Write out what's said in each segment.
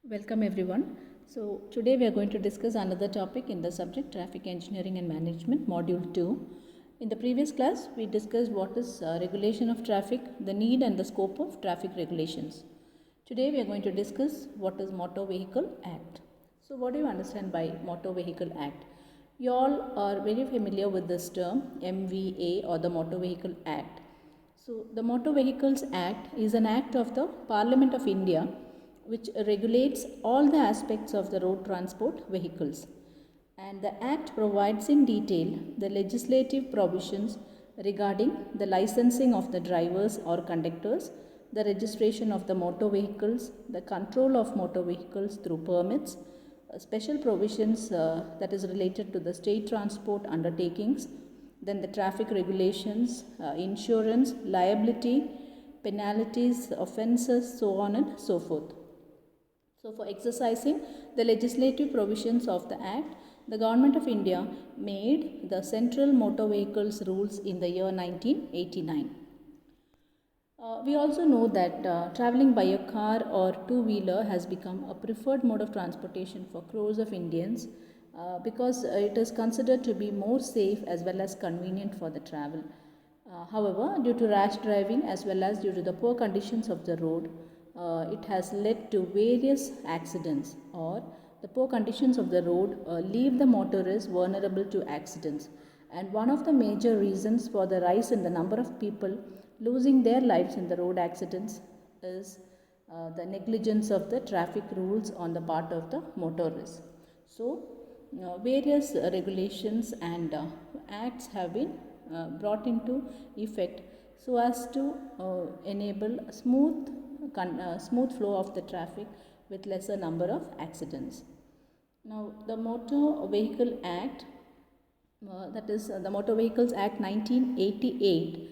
Welcome everyone. So today we are going to discuss another topic in the subject Traffic Engineering and Management Module 2. In the previous class we discussed what is regulation of traffic, the need and the scope of traffic regulations. Today we are going to discuss what is Motor Vehicle Act. So what do you understand by Motor Vehicle Act? You all are very familiar with this term MVA or the Motor Vehicle Act. So the Motor Vehicles Act is an act of the Parliament of India which regulates all the aspects of the road transport vehicles. And the Act provides in detail the legislative provisions regarding the licensing of the drivers or conductors, the registration of the motor vehicles, the control of motor vehicles through permits, special provisions that is related to the state transport undertakings, then the traffic regulations, insurance, liability, penalties, offences, so on and so forth. So, for exercising the legislative provisions of the Act, the Government of India made the Central Motor Vehicles Rules in the year 1989. We also know that travelling by a car or two-wheeler has become a preferred mode of transportation for crores of Indians because it is considered to be more safe as well as convenient for the travel. However, due to rash driving as well as due to the poor conditions of the road, it has led to various accidents, or the poor conditions of the road leave the motorists vulnerable to accidents. And one of the major reasons for the rise in the number of people losing their lives in the road accidents is the negligence of the traffic rules on the part of the motorists. So, various regulations and acts have been brought into effect so as to enable a smooth flow of the traffic with lesser number of accidents. Now, the Motor Vehicle Act, that is the Motor Vehicles Act 1988.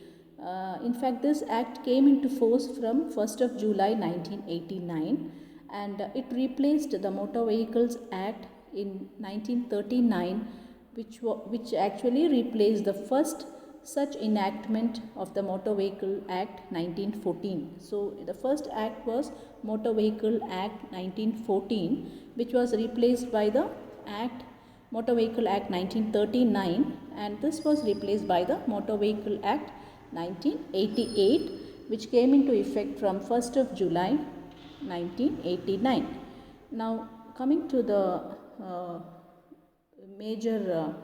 In fact, this act came into force from 1st of July 1989, and it replaced the Motor Vehicles Act in 1939, which actually replaced the first such enactment of the Motor Vehicle Act 1914. So the first act was Motor Vehicle Act 1914, which was replaced by the Motor Vehicle Act 1939, and this was replaced by the Motor Vehicle Act 1988, which came into effect from 1st of July 1989. Now, coming to the major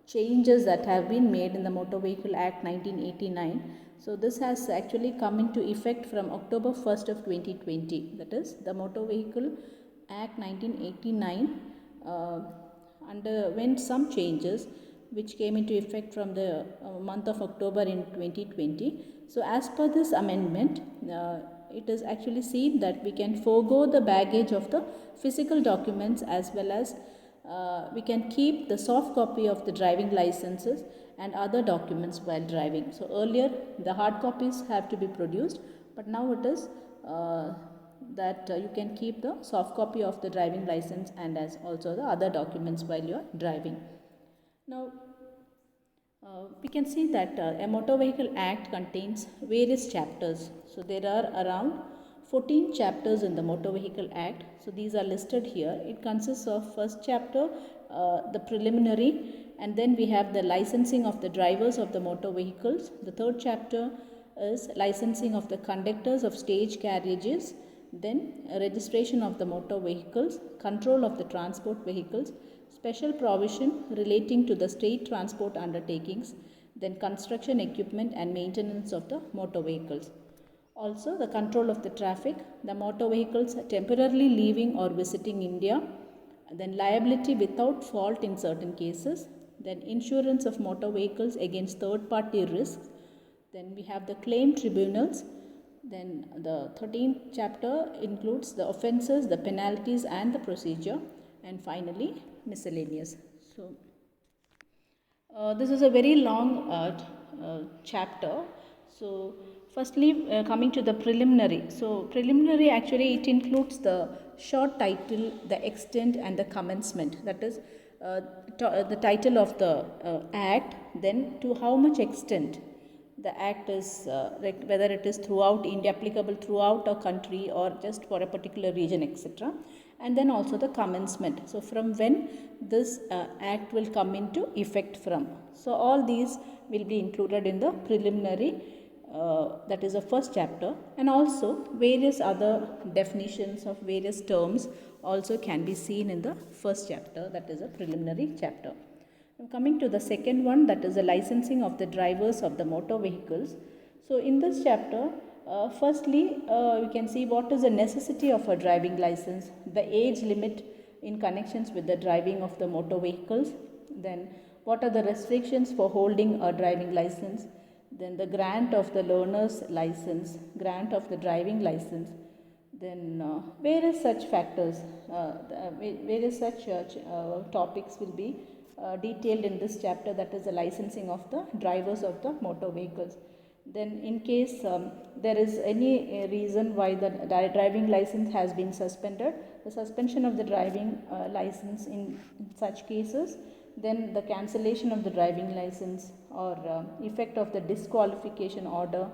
changes that have been made in the Motor Vehicle Act 1989. So this has actually come into effect from October 1st of 2020. That is, the Motor Vehicle Act 1989 underwent some changes which came into effect from the month of October in 2020. So as per this amendment, it is actually seen that we can forego the baggage of the physical documents as well as we can keep the soft copy of the driving licenses and other documents while driving. So earlier the hard copies have to be produced, but now it is that you can keep the soft copy of the driving license and as also the other documents while you are driving. Now we can see that a Motor Vehicle Act contains various chapters. So there are around 14 chapters in the Motor Vehicle Act. So these are listed here. It consists of first chapter, the preliminary, and then we have the licensing of the drivers of the motor vehicles. The third chapter is licensing of the conductors of stage carriages, then registration of the motor vehicles, control of the transport vehicles, special provision relating to the state transport undertakings, then construction equipment and maintenance of the motor vehicles. Also, the control of the traffic, the motor vehicles temporarily leaving or visiting India, then liability without fault in certain cases, then insurance of motor vehicles against third-party risks, then we have the claim tribunals, then the 13th chapter includes the offences, the penalties and the procedure, and finally miscellaneous. So, this is a very long chapter. So, firstly, coming to the preliminary. So, preliminary actually it includes the short title, the extent and the commencement. That is the title of the act, then to how much extent the act is whether it is throughout India, applicable throughout a country or just for a particular region, etc. And then also the commencement. So from when this act will come into effect from. So all these will be included in the preliminary, that is the first chapter, and also various other definitions of various terms also can be seen in the first chapter, that is a preliminary chapter. Now coming to the second one, that is the licensing of the drivers of the motor vehicles. So in this chapter, firstly we can see what is the necessity of a driving license, the age limit in connections with the driving of the motor vehicles, then what are the restrictions for holding a driving license, then the grant of the learner's license, grant of the driving license, then various such factors, various such topics will be detailed in this chapter, that is the licensing of the drivers of the motor vehicles. Then in case there is any reason why the driving license has been suspended, the suspension of the driving license in such cases, then the cancellation of the driving license or effect of the disqualification order,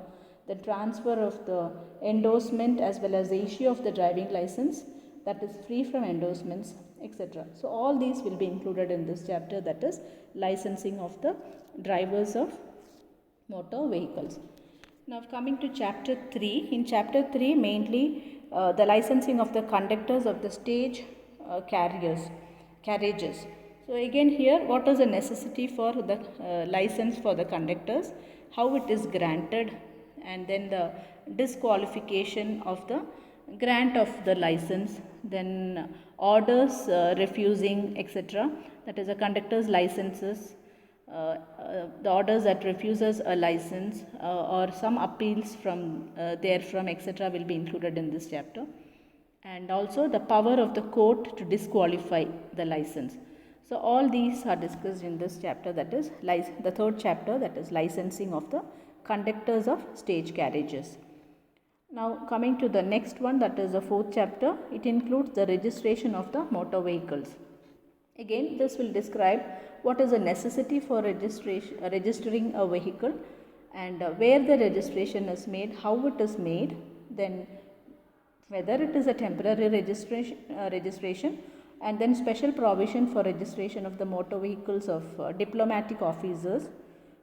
the transfer of the endorsement as well as the issue of the driving license that is free from endorsements, etc. So all these will be included in this chapter, that is licensing of the drivers of motor vehicles. Now coming to chapter 3, in chapter 3 mainly the licensing of the conductors of the stage carriages. So again here, what is the necessity for the license for the conductors, how it is granted, and then the disqualification of the grant of the license, then orders refusing, etc. That is a conductor's licenses, the orders that refuses a license or some appeals from therefrom, etc. will be included in this chapter. And also the power of the court to disqualify the license. So all these are discussed in this chapter, that is the third chapter, that is licensing of the conductors of stage carriages. Now coming to the next one, that is the fourth chapter, it includes the registration of the motor vehicles. Again this will describe what is the necessity for registering a vehicle, and where the registration is made, how it is made, then whether it is a temporary registration, and then special provision for registration of the motor vehicles of diplomatic officers,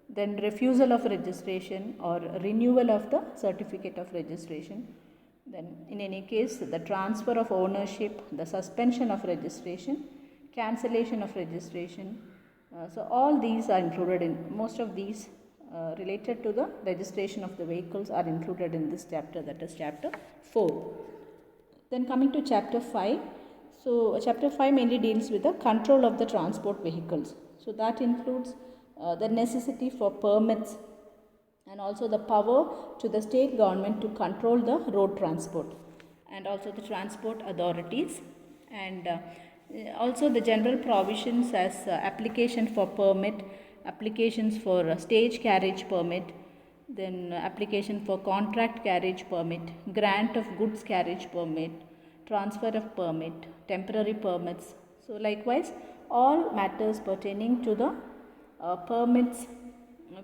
then refusal of registration or renewal of the certificate of registration, then in any case the transfer of ownership, the suspension of registration, cancellation of registration. So all these are included in, most of these related to the registration of the vehicles are included in this chapter, that is chapter 4. Then coming to chapter 5, so chapter 5 mainly deals with the control of the transport vehicles. So that includes the necessity for permits and also the power to the state government to control the road transport and also the transport authorities, and also the general provisions as application for permit, applications for stage carriage permit, then application for contract carriage permit, grant of goods carriage permit, transfer of permit, temporary permits. So likewise all matters pertaining to the permits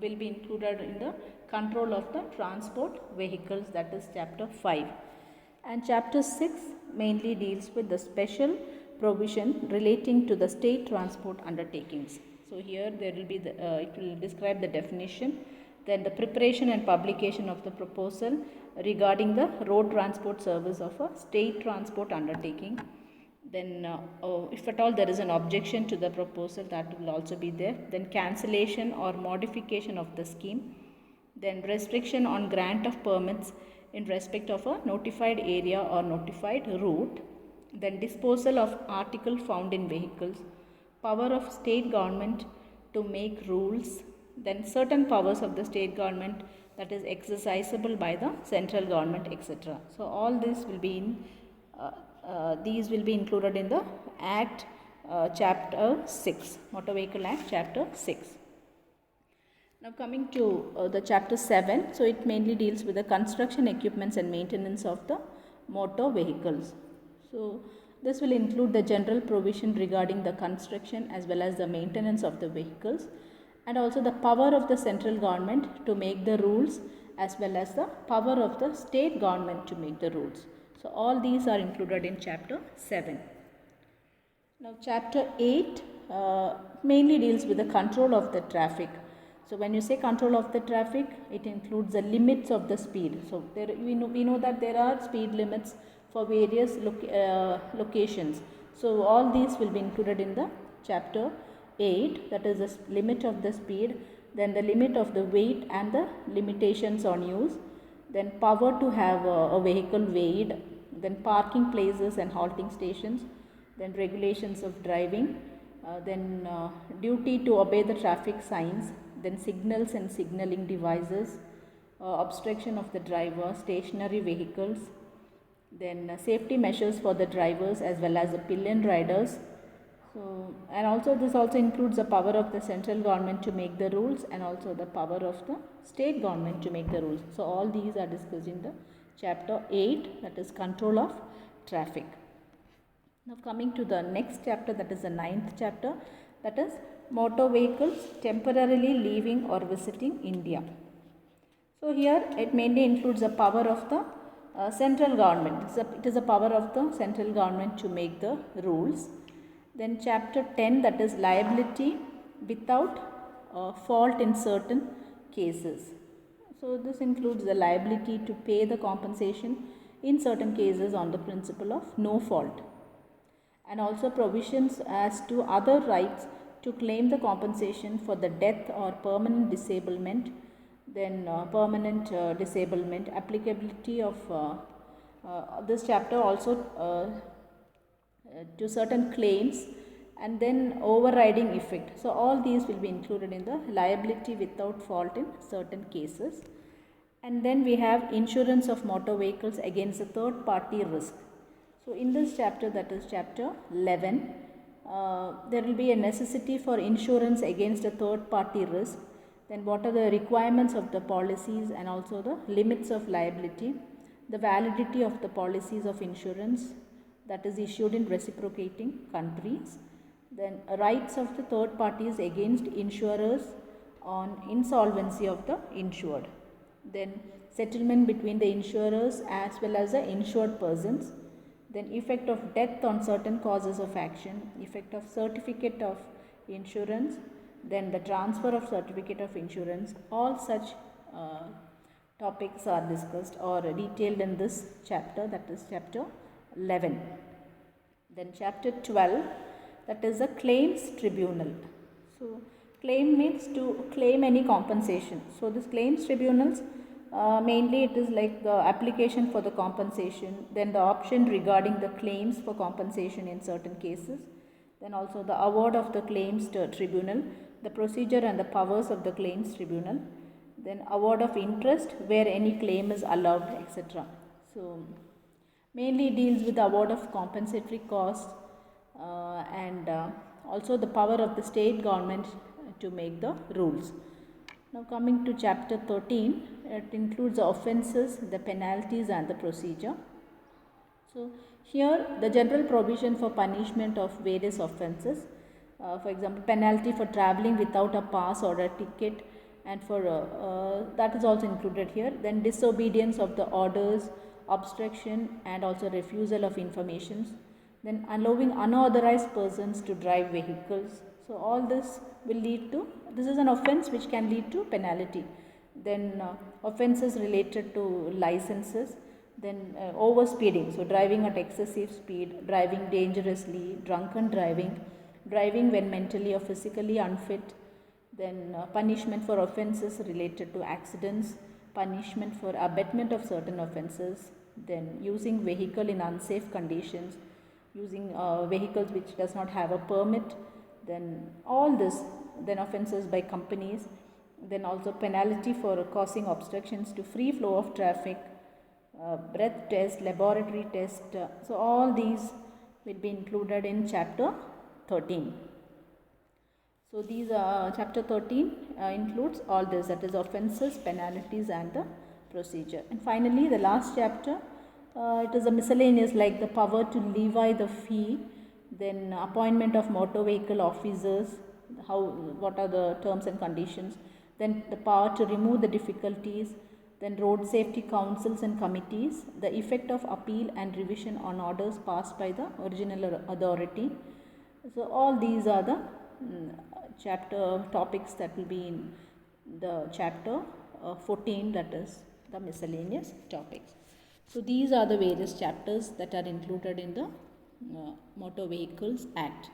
will be included in the control of the transport vehicles, that is chapter 5. And chapter 6 mainly deals with the special provision relating to the state transport undertakings. So here there will be it will describe the definition, then the preparation and publication of the proposal regarding the road transport service of a state transport undertaking. Then if at all there is an objection to the proposal, that will also be there. Then cancellation or modification of the scheme. Then restriction on grant of permits in respect of a notified area or notified route. Then disposal of article found in vehicles. Power of state government to make rules. Then certain powers of the state government that is exercisable by the central government, etc. So all this will be in these will be included in the Act chapter 6, Motor Vehicle Act chapter 6. Now coming to the chapter 7, so it mainly deals with the construction equipments and maintenance of the motor vehicles. So this will include the general provision regarding the construction as well as the maintenance of the vehicles, and also the power of the central government to make the rules, as well as the power of the state government to make the rules. So all these are included in chapter 7. Now chapter 8 mainly deals with the control of the traffic. So when you say control of the traffic, it includes the limits of the speed. So we know that there are speed limits for various locations. So all these will be included in the chapter 8, that is the limit of the speed, then the limit of the weight and the limitations on use, then power to have a vehicle weighed, then parking places and halting stations, then regulations of driving, then duty to obey the traffic signs, then signals and signaling devices, obstruction of the driver, stationary vehicles, then safety measures for the drivers as well as the pillion riders. So, and also this also includes the power of the central government to make the rules and also the power of the state government to make the rules. So all these are discussed in the chapter 8, that is control of traffic. Now coming to the next chapter, that is the 9th chapter, that is motor vehicles temporarily leaving or visiting India. So here it mainly includes the power of the central government. It is the power of the central government to make the rules. Then chapter 10, that is liability without fault in certain cases. So this includes the liability to pay the compensation in certain cases on the principle of no fault, and also provisions as to other rights to claim the compensation for the death or permanent disablement, then permanent disablement, applicability of this chapter also to certain claims, and then overriding effect. So all these will be included in the liability without fault in certain cases. And then we have insurance of motor vehicles against a third party risk. So in this chapter, that is chapter 11, there will be a necessity for insurance against a third party risk. Then what are the requirements of the policies and also the limits of liability, the validity of the policies of insurance that is issued in reciprocating countries, then rights of the third parties against insurers on insolvency of the insured, then settlement between the insurers as well as the insured persons, then effect of death on certain causes of action, effect of certificate of insurance, then the transfer of certificate of insurance. All such topics are discussed or detailed in this chapter, that is chapter 11. Then chapter 12, that is the claims tribunal. So claim means to claim any compensation. So this claims tribunals, mainly it is like the application for the compensation, then the option regarding the claims for compensation in certain cases, then also the award of the claims tribunal, the procedure and the powers of the claims tribunal, then award of interest where any claim is allowed, etc. So mainly deals with the award of compensatory costs and also the power of the state government to make the rules. Now coming to chapter 13, it includes the offences, the penalties and the procedure. So here the general provision for punishment of various offences, for example penalty for travelling without a pass or a ticket, and for that is also included here. Then disobedience of the orders, obstruction and also refusal of informations, then allowing unauthorized persons to drive vehicles. So all this will lead to, this is an offence which can lead to penalty. Then offences related to licenses, then over speeding, so driving at excessive speed, driving dangerously, drunken driving, driving when mentally or physically unfit, then punishment for offences related to accidents, punishment for abatement of certain offences, then using vehicle in unsafe conditions, using vehicles which does not have a permit, then all this, then offences by companies, then also penalty for causing obstructions to free flow of traffic, breath test, laboratory test. So all these will be included in chapter 13. So these chapter 13 includes all this, that is offences, penalties and the procedure. And finally the last chapter, it is a miscellaneous, like the power to levy the fee, then appointment of motor vehicle officers, what are the terms and conditions, then the power to remove the difficulties, then road safety councils and committees, the effect of appeal and revision on orders passed by the original authority. So all these are the chapter topics that will be in the chapter 14, that is the miscellaneous topics. So these are the various chapters that are included in the Motor Vehicles Act.